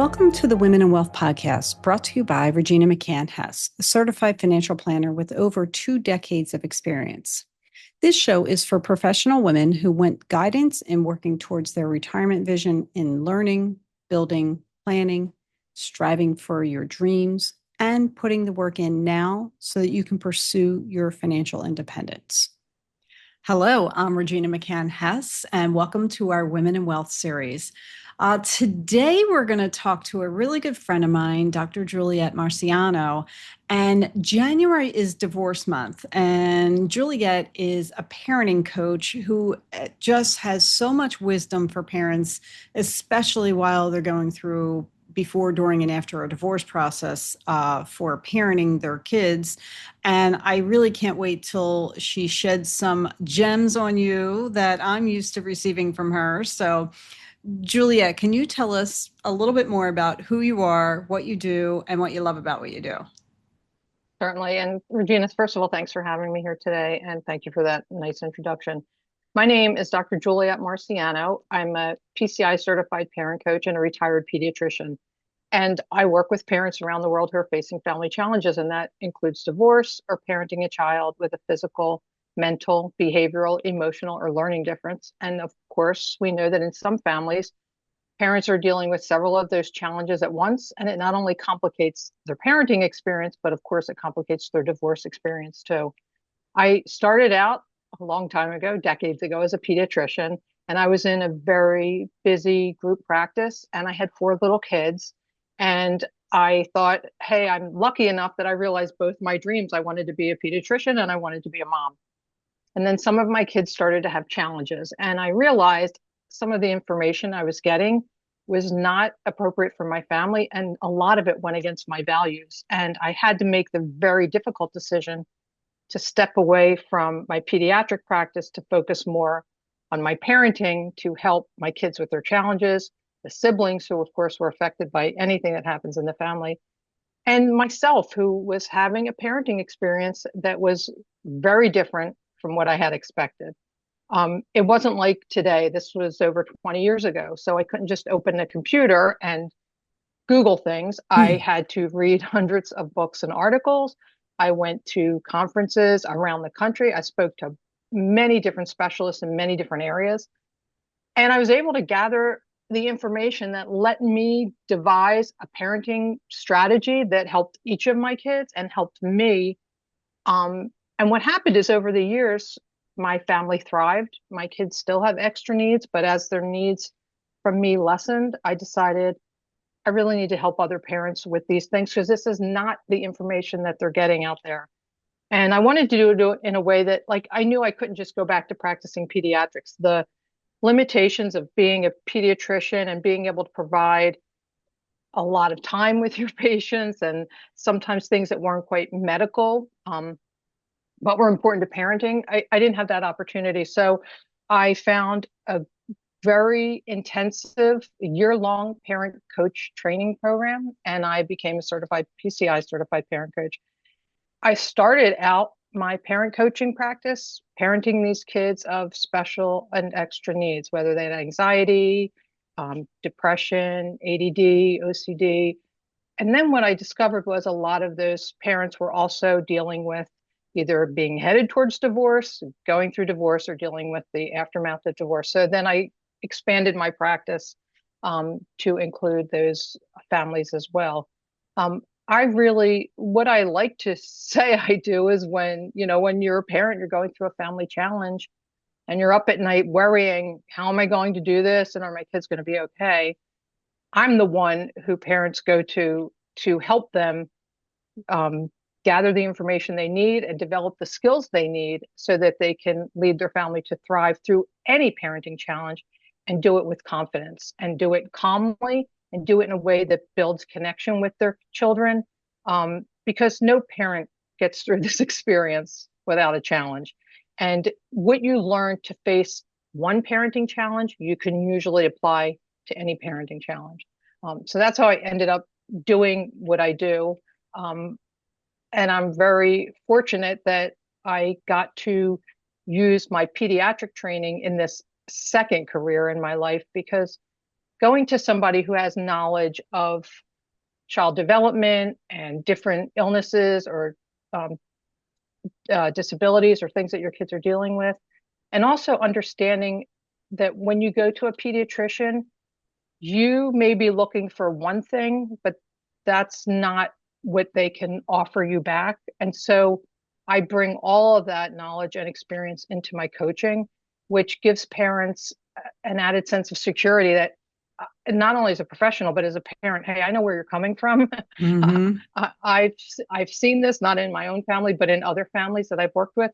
Welcome to the Women in Wealth podcast, brought to you by Regina McCann-Hess, a certified financial planner with over 2 decades of experience. This show is for professional women who want guidance in working towards their retirement vision in learning, building, planning, striving for your dreams, and putting the work in now so that you can pursue your financial independence. Hello, I'm Regina McCann-Hess, and welcome to our Women in Wealth series. Today, we're going to talk to a really good friend of mine, Dr. Juliet Marciano, and January is divorce month, and Juliet is a parenting coach who just has so much wisdom for parents, especially while they're going through before, during, and after a divorce process for parenting their kids. And I really can't wait till she sheds some gems on you that I'm used to receiving from her. So, Juliet, can you tell us a little bit more about who you are, what you do, and what you love about what you do? Certainly. And Regina, first of all, thanks for having me here today. And thank you for that nice introduction. My name is Dr. Juliet Marciano. I'm a PCI Certified Parent Coach and a retired pediatrician. And I work with parents around the world who are facing family challenges, and that includes divorce or parenting a child with a physical, mental, behavioral, emotional, or learning difference. And of course, we know that in some families, parents are dealing with several of those challenges at once, and it not only complicates their parenting experience, but of course, it complicates their divorce experience too. I started out a long time ago, decades ago, as a pediatrician, and I was in a very busy group practice, and I had 4 little kids. And I thought, hey, I'm lucky enough that I realized both my dreams. I wanted to be a pediatrician and I wanted to be a mom. And then some of my kids started to have challenges. And I realized some of the information I was getting was not appropriate for my family. And a lot of it went against my values. And I had to make the very difficult decision to step away from my pediatric practice to focus more on my parenting to help my kids with their challenges, the siblings who, of course, were affected by anything that happens in the family, and myself, who was having a parenting experience that was very different from what I had expected. It wasn't like today. This was over 20 years ago. So I couldn't just open a computer and Google things. I had to read hundreds of books and articles. I went to conferences around the country. I spoke to many different specialists in many different areas. And I was able to gather the information that let me devise a parenting strategy that helped each of my kids and helped me. And what happened is over the years, my family thrived. My kids still have extra needs, but as their needs from me lessened, I decided I really need to help other parents with these things because this is not the information that they're getting out there. And I wanted to do it in a way that, like, I knew I couldn't just go back to practicing pediatrics. The limitations of being a pediatrician and being able to provide a lot of time with your patients and sometimes things that weren't quite medical, but were important to parenting. I didn't have that opportunity. So I found a very intensive year-long parent coach training program, and I became a certified PCI certified parent coach. I started out my parent coaching practice parenting these kids of special and extra needs, whether they had anxiety, depression, ADD, OCD. And then what I discovered was a lot of those parents were also dealing with either being headed towards divorce, going through divorce, or dealing with the aftermath of divorce. So then I expanded my practice to include those families as well. What I like to say I do is when you're a parent, you're going through a family challenge and you're up at night worrying, how am I going to do this? And are my kids going to be okay? I'm the one who parents go to help them gather the information they need and develop the skills they need so that they can lead their family to thrive through any parenting challenge and do it with confidence and do it calmly and do it in a way that builds connection with their children. Because no parent gets through this experience without a challenge. And what you learn to face one parenting challenge, you can usually apply to any parenting challenge. So that's how I ended up doing what I do. And I'm very fortunate that I got to use my pediatric training in this second career in my life because going to somebody who has knowledge of child development and different illnesses or um, disabilities or things that your kids are dealing with. And also understanding that when you go to a pediatrician, you may be looking for one thing, but that's not what they can offer you back. And so I bring all of that knowledge and experience into my coaching, which gives parents an added sense of security that not only as a professional, but as a parent, hey, I know where you're coming from. Mm-hmm. I've seen this not in my own family, but in other families that I've worked with,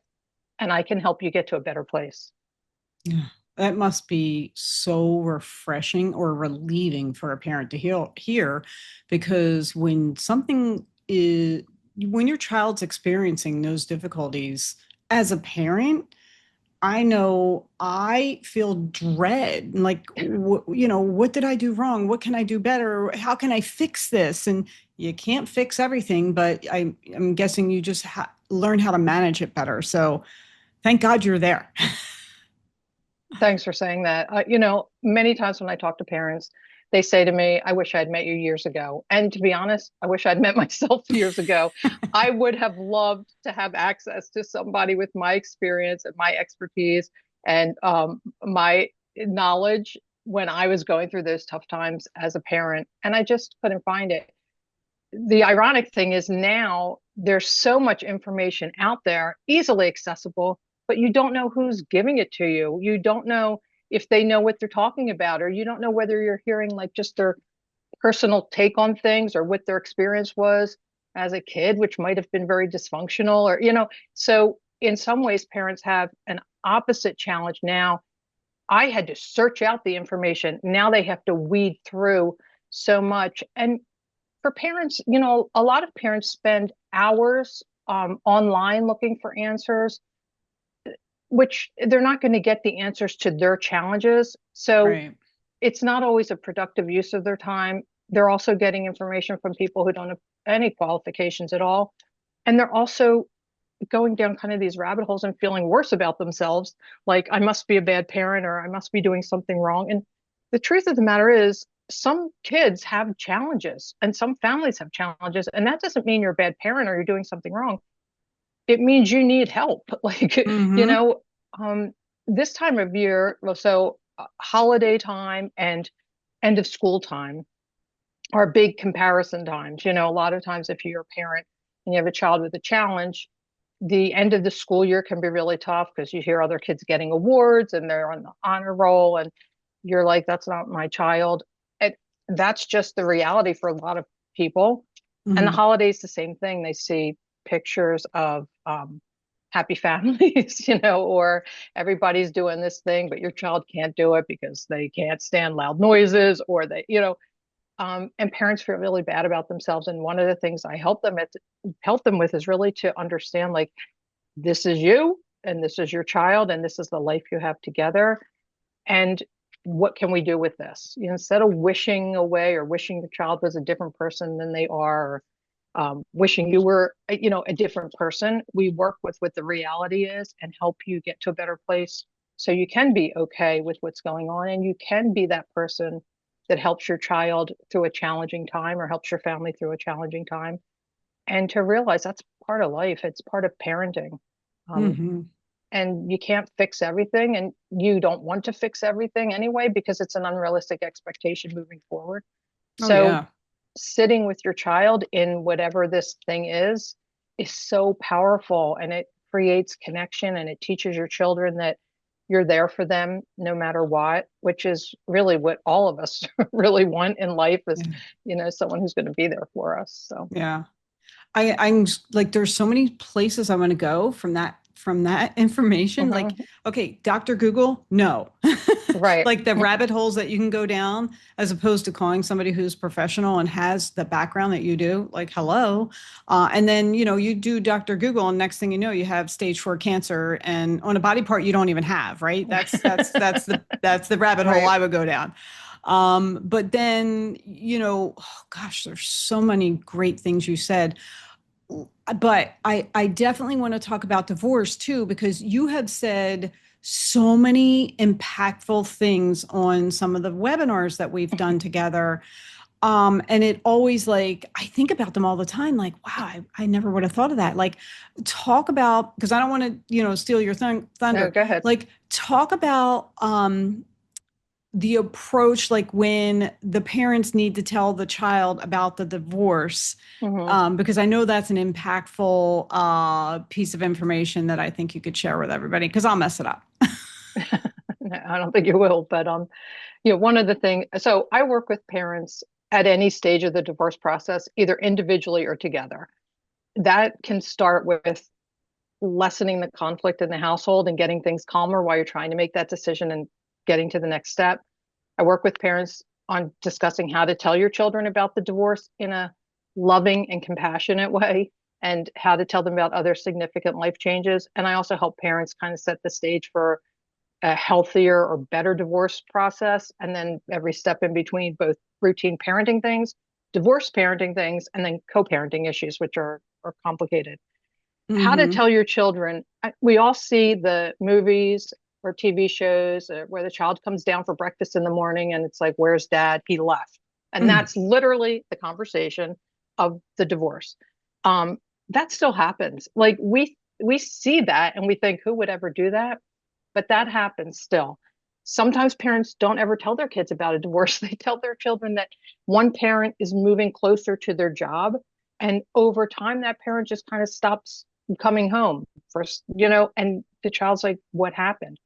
and I can help you get to a better place. Yeah. That must be so refreshing or relieving for a parent to hear, because when your child's experiencing those difficulties as a parent, I know I feel dread. Like, what did I do wrong? What can I do better? How can I fix this? And you can't fix everything, but I'm guessing you just learn how to manage it better. So thank God you're there. Thanks for saying that. Many times when I talk to parents, they say to me, I wish I'd met you years ago. And to be honest, I wish I'd met myself years ago. I would have loved to have access to somebody with my experience and my expertise and my knowledge when I was going through those tough times as a parent. And I just couldn't find it. The ironic thing is now there's so much information out there, easily accessible, but you don't know who's giving it to you. You don't know if they know what they're talking about, or you don't know whether you're hearing like just their personal take on things or what their experience was as a kid, which might have been very dysfunctional, so in some ways parents have an opposite challenge now. I had to search out the information. Now they have to weed through so much. And for parents, a lot of parents spend hours online looking for answers, which they're not going to get the answers to their challenges. So Right. it's not always a productive use of their time. They're also getting information from people who don't have any qualifications at all. And they're also going down kind of these rabbit holes and feeling worse about themselves, like I must be a bad parent or I must be doing something wrong. And the truth of the matter is, some kids have challenges and some families have challenges. And that doesn't mean you're a bad parent or you're doing something wrong. It means you need help. Like, you Mm-hmm. know, um, this time of year, well, so holiday time and end of school time are big comparison times. A lot of times if you're a parent and you have a child with a challenge, the end of the school year can be really tough because you hear other kids getting awards and they're on the honor roll and you're like, that's not my child. And that's just the reality for a lot of people. And the Mm-hmm. holidays, the same thing. They see pictures of happy families, or everybody's doing this thing, but your child can't do it because they can't stand loud noises or and parents feel really bad about themselves. And one of the things I help them with is really to understand, like, this is you and this is your child and this is the life you have together. And what can we do with this? Instead of wishing away or wishing the child was a different person than they are, or wishing you were, a different person, we work with what the reality is and help you get to a better place so you can be okay with what's going on and you can be that person that helps your child through a challenging time or helps your family through a challenging time. And to realize that's part of life, it's part of parenting. Um, Mm-hmm. and you can't fix everything, and you don't want to fix everything anyway because it's an unrealistic expectation moving forward. Oh, So yeah. sitting with your child in whatever this thing is so powerful, and it creates connection and it teaches your children that you're there for them no matter what, which is really what all of us really want in life is, Yeah. someone who's going to be there for us. So Yeah. I'm like, there's so many places I want to go from that information. Like, mhm. okay, Dr. Google, no. Right. Like the rabbit holes that you can go down, as opposed to calling somebody who's professional and has the background that you do, like, hello. And then, you do Dr. Google, and next thing you know, you have stage 4 cancer and on a body part you don't even have, right? That's the rabbit hole Right. I would go down. But then, oh gosh, there's so many great things you said. but I definitely want to talk about divorce too, because you have said so many impactful things on some of the webinars that we've done together. And it always like, I think about them all the time, like, wow, I never would have thought of that. Like, talk about, because I don't want to, steal your No, thunder. go ahead. Like, talk about the approach, like when the parents need to tell the child about the divorce, Hmm. because I know that's an impactful piece of information that I think you could share with everybody, because I'll mess it up. No, I don't think you will, but one of the things, so I work with parents at any stage of the divorce process, either individually or together. That can start with lessening the conflict in the household and getting things calmer while you're trying to make that decision and getting to the next step. I work with parents on discussing how to tell your children about the divorce in a loving and compassionate way and how to tell them about other significant life changes. And I also help parents kind of set the stage for a healthier or better divorce process. And then every step in between, both routine parenting things, divorce parenting things, and then co-parenting issues, which are complicated. How to Mm-hmm. tell your children. We all see the movies or TV shows where the child comes down for breakfast in the morning and it's like, where's dad? He left. And Mm. that's literally the conversation of the divorce. Um, that still happens. Like we see that and we think, who would ever do that? But that happens still. Sometimes parents don't ever tell their kids about a divorce. They tell their children that one parent is moving closer to their job. And over time, that parent just kind of stops coming home first, and the child's like, what happened?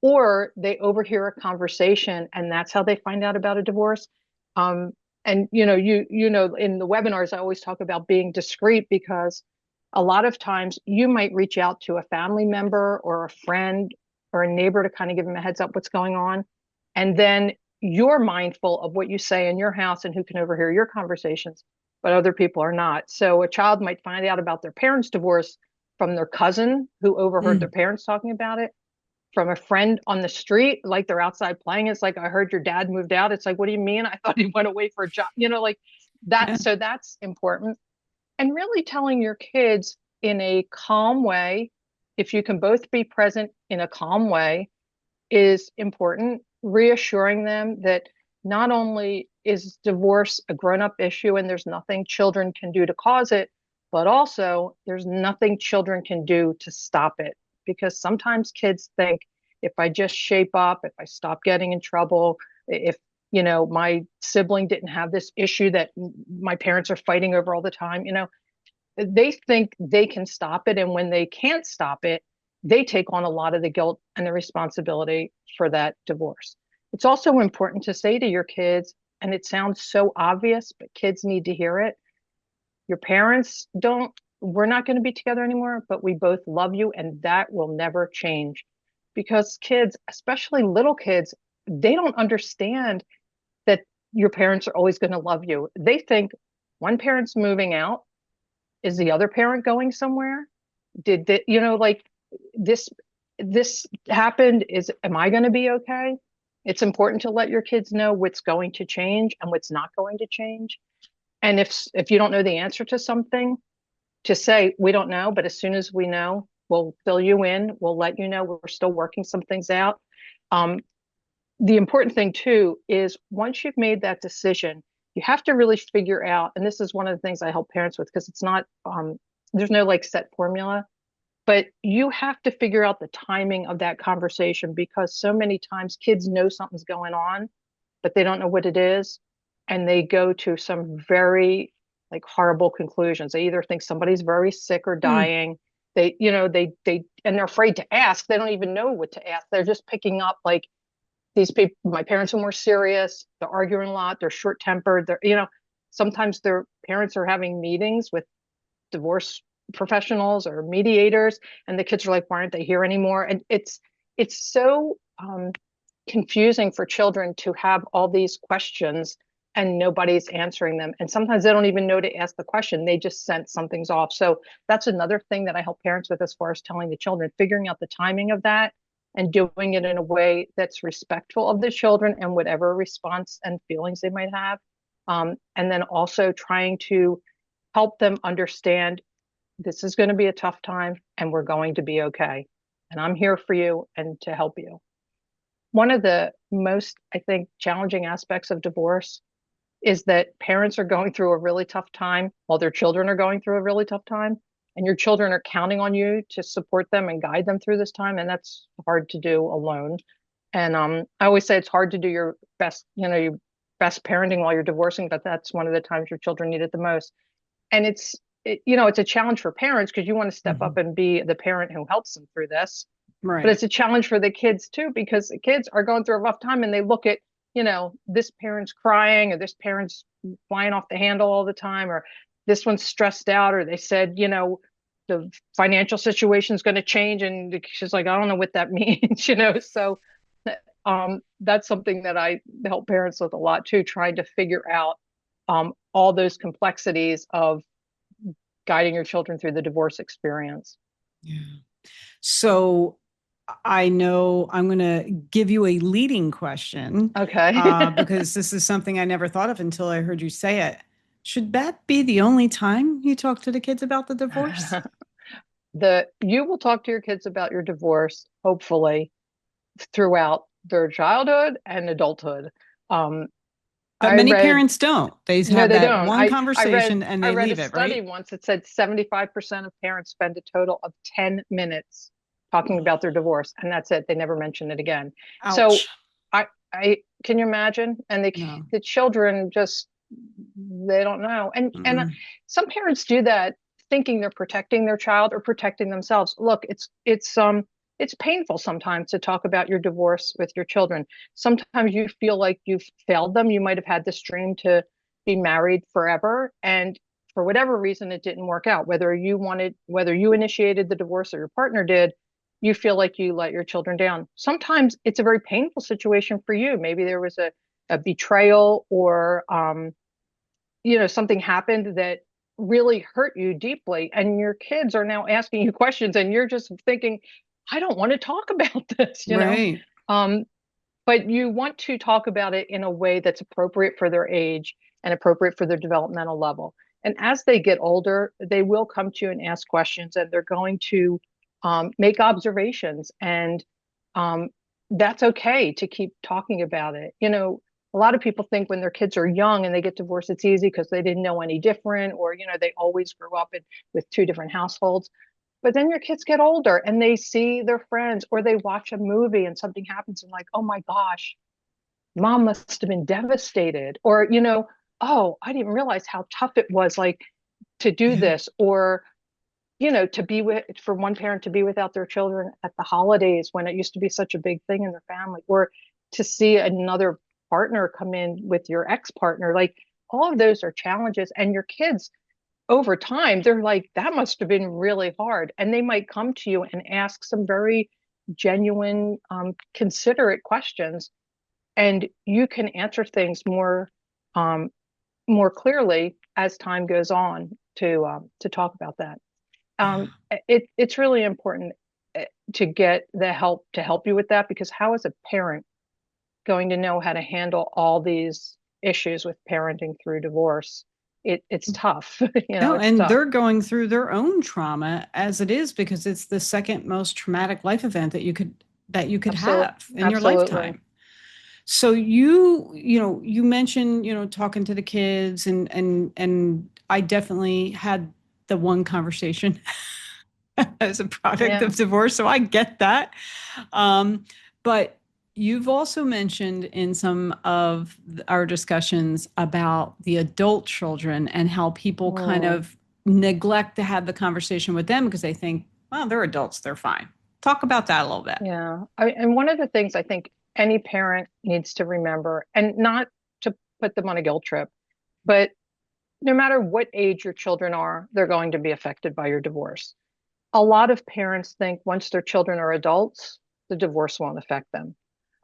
Or they overhear a conversation and that's how they find out about a divorce. Um, and in the webinars, I always talk about being discreet because a lot of times you might reach out to a family member or a friend or a neighbor to kind of give them a heads up what's going on. And then you're mindful of what you say in your house and who can overhear your conversations, but other people are not. So a child might find out about their parents' divorce from their cousin who overheard their Mm. parents talking about it, from a friend on the street, like they're outside playing. It's like, I heard your dad moved out. It's like, what do you mean? I thought he went away for a job, like that. Yeah. So that's important. And really telling your kids in a calm way, if you can both be present in a calm way, is important. Reassuring them that not only is divorce a grown-up issue and there's nothing children can do to cause it, but also there's nothing children can do to stop it. Because sometimes kids think, if I just shape up, if I stop getting in trouble, if my sibling didn't have this issue that my parents are fighting over all the time, they think they can stop it. And when they can't stop it, they take on a lot of the guilt and the responsibility for that divorce. It's also important to say to your kids, and it sounds so obvious, but kids need to hear it. Your parents don't, we're not going to be together anymore, but we both love you, and that will never change. Because kids, especially little kids, they don't understand that your parents are always going to love you. They think one parent's moving out, is the other parent going somewhere? Did that, like this this happened, is am I going to be okay? It's important to let your kids know what's going to change and what's not going to change. And if you don't know the answer to something, to say we don't know, but as soon as we know, we'll fill you in, we'll let you know. We're still working some things out. um, the important thing too is once you've made that decision, you have to really figure out, and this is one of the things I help parents with, because it's not there's no like set formula, but you have to figure out the timing of that conversation, because so many times kids know something's going on, but they don't know what it is, and they go to some very like horrible conclusions. They either think somebody's very sick or Mm. dying. They and they're afraid to ask. They don't even know what to ask. They're just picking up like, these people, my parents are more serious, they're arguing a lot, they're short tempered, sometimes their parents are having meetings with divorce professionals or mediators, and the kids are like, why aren't they here anymore? And it's so confusing for children to have all these questions and nobody's answering them, and sometimes they don't even know to ask the question, they just sense something's off. So that's another thing that I help parents with, as far as telling the children, figuring out the timing of that and doing it in a way that's respectful of the children and whatever response and feelings they might have. And then also trying to help them understand this is going to be a tough time and we're going to be okay. And I'm here for you and to help you. One of the most, I think, challenging aspects of divorce is that parents are going through a really tough time while their children are going through a really tough time. And your children are counting on you to support them and guide them through this time. And that's hard to do alone. And I always say it's hard to do your best, your best parenting while you're divorcing, but that's one of the times your children need it the most. And it's a challenge for parents because you want to step up and be the parent who helps them through this. But Right. it's a challenge for the kids too, because the kids are going through a rough time and they look at, this parent's crying or this parent's flying off the handle all the time, or this one's stressed out, or they said, the financial situation is going to change. And she's like, I don't know what that means, So that's something that I help parents with a lot too, trying to figure out all those complexities of guiding your children through the divorce experience. Yeah. So I know I'm going to give you a leading question Okay. because this is something I never thought of until I heard you say it. Should that be the only time you talk to the kids about the divorce? You will talk to your kids about your divorce, hopefully, throughout their childhood and adulthood. Um, But I many read, parents don't. They no, have they that don't. one I read conversation and I they read a leave it, study right? once that said 75% of parents spend a total of 10 minutes talking about their divorce, and that's it. They never mention it again. So Ouch. I can you imagine? And No. the children just they don't know. And Mm-mm. some parents do that thinking they're protecting their child or protecting themselves. Look, it's painful sometimes to talk about your divorce with your children. Sometimes you feel like you've failed them. You might have had this dream to be married forever, and for whatever reason it didn't work out. Whether you initiated the divorce or your partner did, you feel like you let your children down. Sometimes it's a very painful situation for you. Maybe there was a betrayal, or something happened that really hurt you deeply, and your kids are now asking you questions and you're just thinking, I don't want to talk about this. Right. um, but you want to talk about it in a way that's appropriate for their age and appropriate for their developmental level. And as they get older, they will come to you and ask questions, and they're going to make observations. And um, that's okay to keep talking about it. A lot of people think when their kids are young and they get divorced, it's easy because they didn't know any different, or, they always grew up with two different households. But then your kids get older and they see their friends, or they watch a movie and something happens and like, oh my gosh, mom must have been devastated. Or, oh, I didn't realize how tough it was, like, to do Yeah. this. Or, to be for one parent to be without their children at the holidays when it used to be such a big thing in their family, or to see another partner come in with your ex-partner. Like, all of those are challenges. And your kids, over time, they're like, that must have been really hard. And they might come to you and ask some very genuine, considerate questions. And you can answer things um, more clearly as time goes on to talk about that. Yeah. It's really important to get the help to help you with that, because how is a parent going to know how to handle all these issues with parenting through divorce? It's tough. No, It's and tough. they're going through their own trauma as it is because it's the second most traumatic life event that you could Absolutely. have in your Absolutely. lifetime. So you mentioned, talking to the kids and I definitely had the one conversation as a product Yeah. of divorce. So I get that. But you've also mentioned in some of our discussions about the adult children and how people kind Mm, of neglect to have the conversation with them because they think, well, they're adults, they're fine. Talk about that a little bit. yeah. And one of the things I think any parent needs to remember, and not to put them on a guilt trip, but no matter what age your children are, they're going to be affected by your divorce. A lot of parents think once their children are adults, the divorce won't affect them.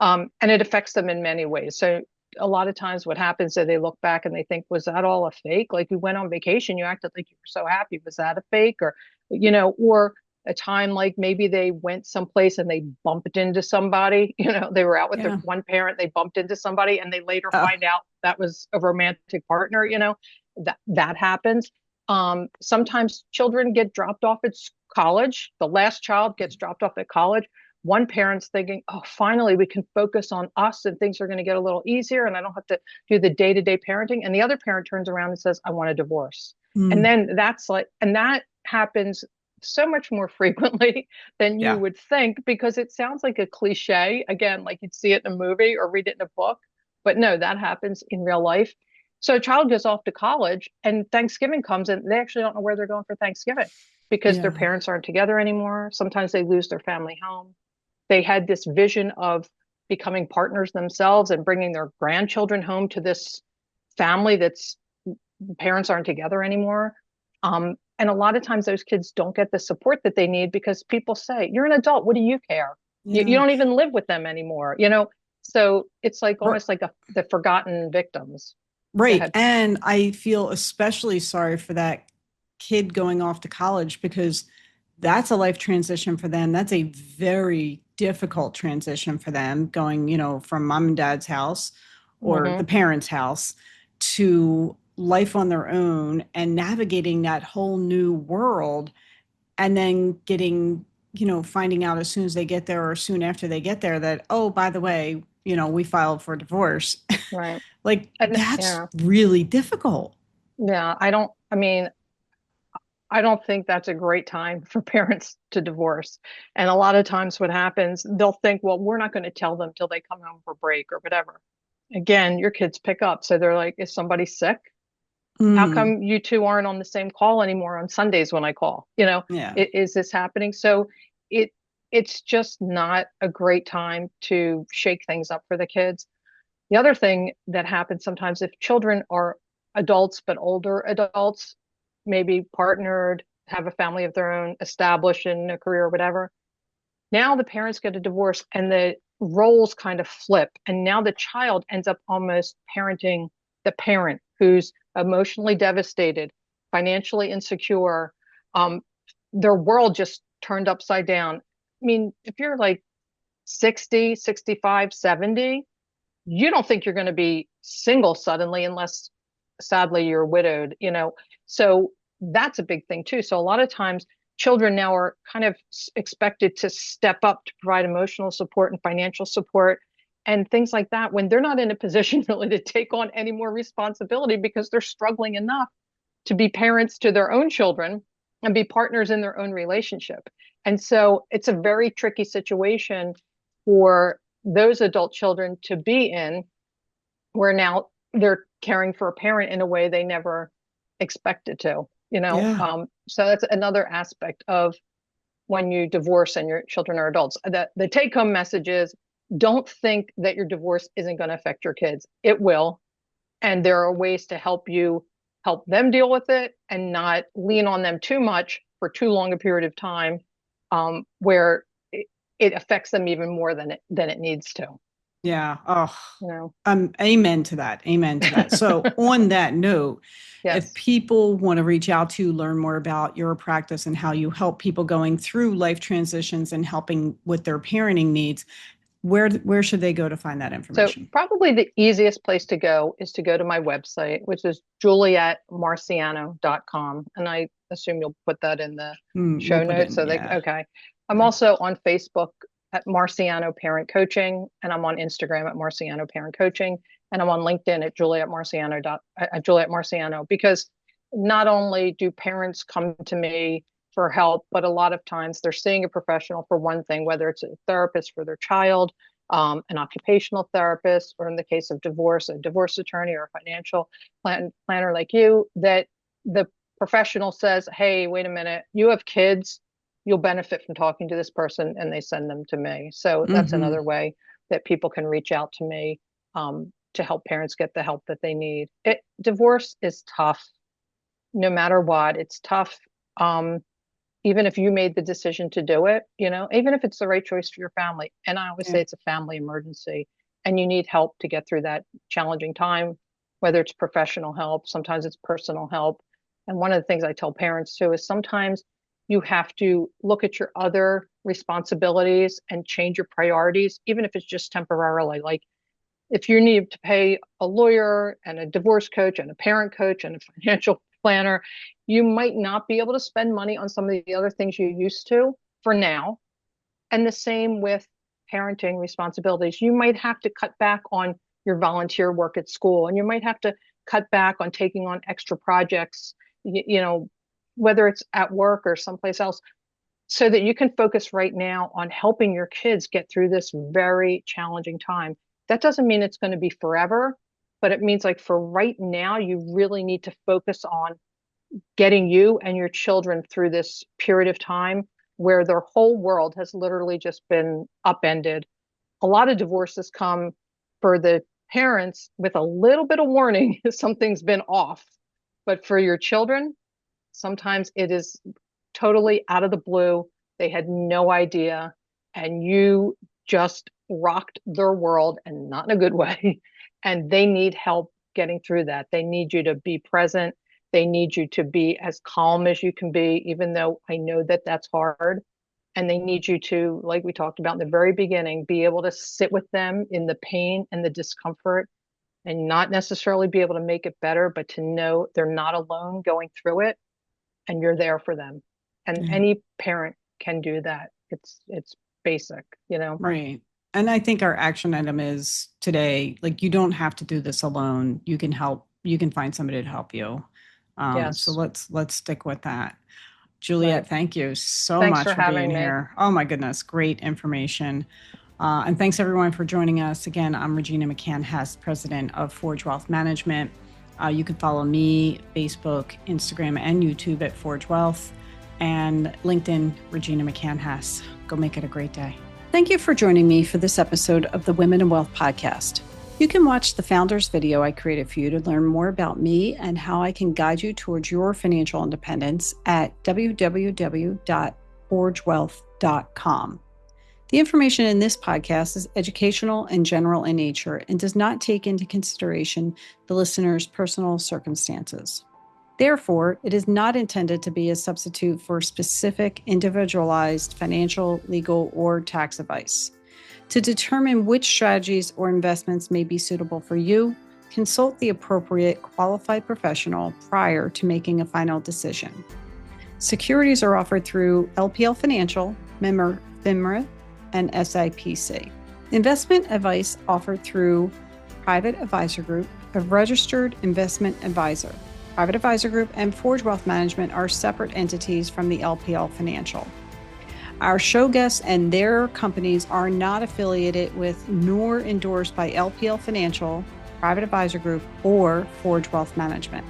And it affects them in many ways. So a lot of times what happens is they look back and they think, was that all a fake? Like, you went on vacation, you acted like you were so happy. Was that a fake? Or a time like maybe they went someplace and they bumped into somebody, they were out with their Yeah. one parent, they bumped into somebody and they later Oh, find out that was a romantic partner, that happens. Sometimes children get dropped off at college. The last child gets dropped off at college. One parent's thinking, oh, finally, we can focus on us and things are going to get a little easier and I don't have to do the day-to-day parenting. And the other parent turns around and says, I want a divorce. And Mm, then that happens so much more frequently than you yeah. would think, because it sounds like a cliche, again, like you'd see it in a movie or read it in a book. But no, that happens in real life. So a child goes off to college and Thanksgiving comes and they actually don't know where they're going for Thanksgiving because their Yeah. parents aren't together anymore. Sometimes they lose their family home. They had this vision of becoming partners themselves and bringing their grandchildren home to this family that's parents aren't together anymore. And a lot of times those kids don't get the support that they need because people say, you're an adult. What do you care? You Yeah. don't even live with them anymore, you know? So it's like R- almost like the forgotten victims. Go Right. ahead. And I feel especially sorry for that kid going off to college because that's a life transition for them. That's a very difficult transition for them going, from mom and dad's house or the Hmm. parents' house to life on their own and navigating that whole new world and then getting, finding out as soon as they get there or soon after they get there that, oh, by the way, we filed for divorce. Right. Like And that's yeah, really difficult. yeah. I don't think that's a great time for parents to divorce. And a lot of times what happens, they'll think, well, we're not going to tell them till they come home for break or whatever. Again, your kids pick up. So they're like, is somebody sick? How Mm, come you two aren't on the same call anymore on Sundays when I call? You know, yeah. is this happening? So it it's just not a great time to shake things up for the kids. The other thing that happens sometimes if children are adults, but older adults, maybe partnered, have a family of their own, established in a career or whatever, now the parents get a divorce and the roles kind of flip. And now the child ends up almost parenting the parent who's emotionally devastated, financially insecure. Um, their world just turned upside down. I mean, if you're like 60, 65, 70, you don't think you're going to be single suddenly unless sadly you're widowed, you know. So that's a big thing too. So a lot of times children now are kind of expected to step up to provide emotional support and financial support and things like that when they're not in a position really to take on any more responsibility because they're struggling enough to be parents to their own children and be partners in their own relationship. And so it's a very tricky situation for those adult children to be in where now they're caring for a parent in a way they never expected to, you know? Yeah. So that's another aspect of when you divorce and your children are adults. The take home message is don't think that your divorce isn't going to affect your kids. It will. And there are ways to help them deal with it and not lean on them too much for too long a period of time, where it affects them even more than it needs to, Yeah. Oh, you know. amen to that. Amen to that. So, on that note, if Yes. people want to reach out to learn more about your practice and how you help people going through life transitions and helping with their parenting needs, where should they go to find that So information? probably the easiest place to go is to go to my website, which is julietmarciano.com. And I assume you'll put that in the We'll show put it notes. in. So Yeah. okay. I'm Yeah. also on Facebook at Marciano Parent Coaching, and I'm on Instagram at Marciano Parent Coaching, and I'm on LinkedIn at Juliet Marciano, because not only do parents come to me for help, but a lot of times they're seeing a professional for one thing, whether it's a therapist for their child, an occupational therapist, or in the case of divorce, a divorce attorney or a financial planner like you, that the professional says, hey, wait a minute, you have kids, you'll benefit from talking to this person, and they send them to me. So that's Hmm. another way that people can reach out to me, to help parents get the help that they need. Divorce is tough, no matter what. It's tough. Um, Even if you made the decision to do it, you know, even if it's the right choice for your family. And I always say Yeah. it's a family emergency and you need help to get through that challenging time, whether it's professional help, sometimes it's personal help. And one of the things I tell parents too is sometimes you have to look at your other responsibilities and change your priorities, even if it's just temporarily. Like if you need to pay a lawyer and a divorce coach and a parent coach and a financial planner, you might not be able to spend money on some of the other things you used to for now. And the same with parenting responsibilities. You might have to cut back on your volunteer work at school, and you might have to cut back on taking on extra projects, whether it's at work or someplace else, so that you can focus right now on helping your kids get through this very challenging time. That doesn't mean it's going to be forever, but it means like for right now, you really need to focus on getting you and your children through this period of time where their whole world has literally just been upended. A lot of divorces come for the parents with a little bit of warning something's been off. But for your children, sometimes it is totally out of the blue. They had no idea, and you just rocked their world, and not in a good way. And they need help getting through that. They need you to be present. They need you to be as calm as you can be, even though I know that that's hard. And they need you to, like we talked about in the very beginning, be able to sit with them in the pain and the discomfort, and not necessarily be able to make it better, but to know they're not alone going through it, and you're there for them. And any parent can do that. It's basic, Right. And I think our action item is today, like, you don't have to do this alone. You can find somebody to help you. Yes. So let's stick with that. Juliet, Right. thank you so Thanks much for being here. Oh my goodness, great information. And thanks everyone for joining us. Again, I'm Regina McCann-Hess, president of Forge Wealth Management. You can follow me, Facebook, Instagram, and YouTube at Forge Wealth, and LinkedIn, Regina McCann-Hess. Go make it a great day. Thank you for joining me for this episode of the Women in Wealth podcast. You can watch the founder's video I created for you to learn more about me and how I can guide you towards your financial independence at www.forgewealth.com. The information in this podcast is educational and general in nature and does not take into consideration the listener's personal circumstances. Therefore, it is not intended to be a substitute for specific, individualized financial, legal, or tax advice. To determine which strategies or investments may be suitable for you, consult the appropriate qualified professional prior to making a final decision. Securities are offered through LPL Financial, member FINRA, and SIPC. Investment advice offered through Private Advisor Group, a registered investment advisor. Private Advisor Group and Forge Wealth Management are separate entities from the LPL Financial. Our show guests and their companies are not affiliated with nor endorsed by LPL Financial, Private Advisor Group, or Forge Wealth Management.